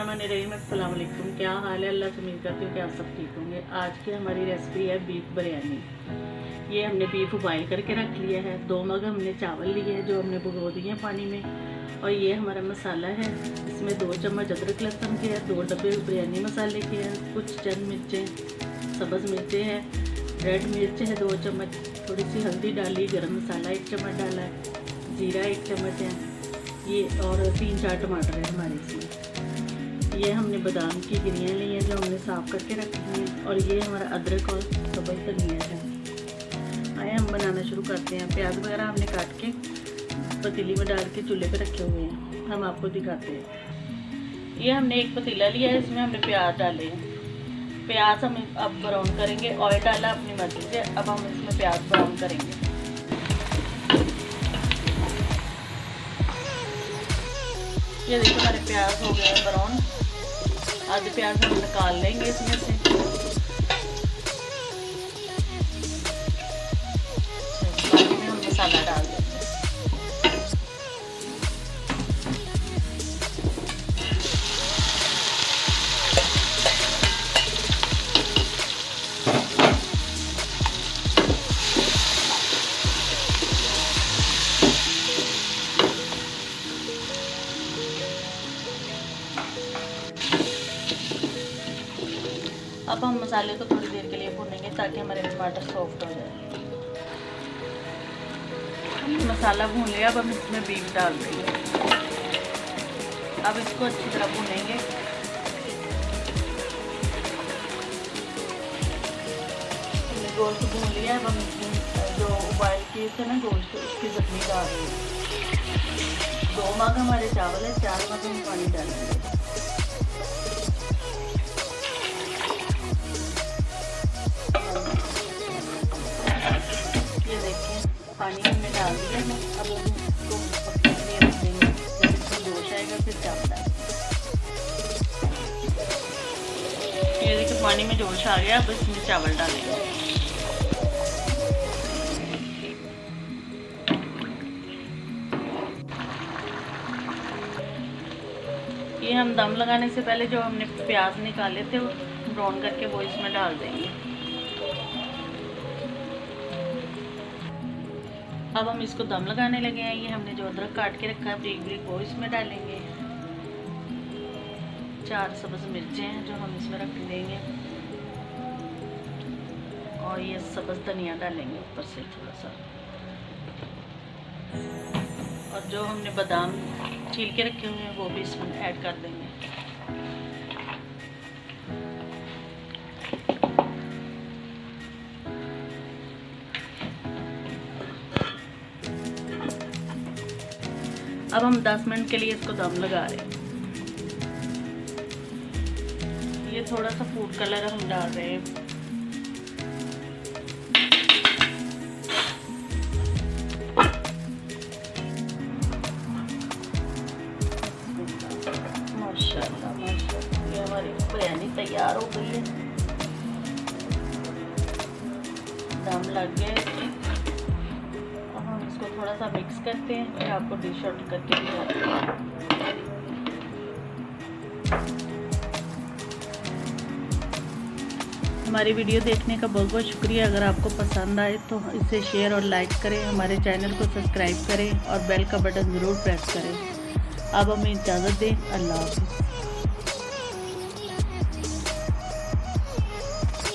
बिस्मिल्लाहिर्रहमानिर्रहीम। अस्सलाम वालेकुम। क्या हाल है? अल्लाह से उम्मीद करती हूँ कि आप सब ठीक होंगे। आज की हमारी रेसिपी है बीफ बिरयानी। ये हमने बीफ उबाइल करके रख लिया है। 2 मग हमने चावल लिए हैं जो हमने भिगो दिए हैं पानी में। और ये हमारा मसाला है, इसमें 2 चम्मच अदरक लहसुन के हैं, 2 डब्बे बिरयानी मसाले के हैं, कुछ चंद मिर्चें, सब्ज़ मिर्चें हैं, रेड मिर्च है 2 चम्मच, थोड़ी सी हल्दी डाली, गरम मसाला 1 चम्मच डाला है, जीरा 1 चम्मच है ये, और 3-4 टमाटर है हमारे इसमें। ये हमने बादाम की गिरियाँ ली हैं जो हमने साफ़ करके रखी हैं। और ये हमारा अदरक और सब्ज़ धनिया है। आए हम बनाना शुरू करते हैं। प्याज वगैरह हमने काट के पतीली में डाल के चूल्हे पे रखे हुए हैं, हम आपको दिखाते हैं। ये हमने एक पतीला लिया है, इसमें हमने प्याज डाले हैं। प्याज हम अब ब्राउन करेंगे। ऑयल डाला अपनी मर्जी से। अब हम इसमें प्याज ब्राउन करेंगे। ये देखो हमारे प्याज हो गए हैं ब्राउन। आधे प्याज हम निकाल लेंगे इसमें से। बाद में हम मसाला डाल देंगे। अब हम मसाले को थोड़ी देर के लिए भूनेंगे ताकि हमारे टमाटर सॉफ्ट हो जाए। मसाला भून लिया। अब हम इसमें बीफ डाल देंगे। अब इसको अच्छी तरह भूनेंगे। गोश्त भून लिया। अब हम इसमें जो उबाइल किए थे ना गोश्त, उसकी चटनी डाल देंगे। 2 मग हमारे चावल है, 4 मग हम पानी डालेंगे। पानी हमने डाल दिया है। अब हम इसको पकने के लिए रख देंगे। जब इसमें जोश आएगा फिर चावल डालेंगे। ये देखिए पानी में जोश आ गया। अब इसमें चावल डालेंगे। ये हम दम लगाने से पहले जो हमने प्याज निकाले थे वो ब्राउन करके वो इसमें डाल देंगे। अब हम इसको दम लगाने लगे हैं। ये हमने जो अदरक काट के रखा है ब्रीक ब्रीक वो इसमें डालेंगे। 4 सब्ज़ मिर्चें हैं जो हम इसमें रख देंगे। और ये सब्ज़ धनिया डालेंगे ऊपर से थोड़ा सा। और जो हमने बादाम छील के रखे हुए हैं वो भी इसमें ऐड कर देंगे। अब हम 10 मिनट के लिए इसको दम लगा रहे हैं। ये थोड़ा सा फूड कलर हम डाल रहे हैं। माशाल्लाह माशाल्लाह, ये हमारी बिरयानी तैयार हो गई है। दम लग गया है। इसको थोड़ा सा मिक्स करते हैं, फिर आपको डिश आउट करके दिखाते हैं। हमारी वीडियो देखने का बहुत बहुत शुक्रिया। अगर आपको पसंद आए तो इसे शेयर और लाइक करें, हमारे चैनल को सब्सक्राइब करें और बेल का बटन ज़रूर प्रेस करें। अब हमें इजाज़त दें। अल्लाह हाफ़िज़।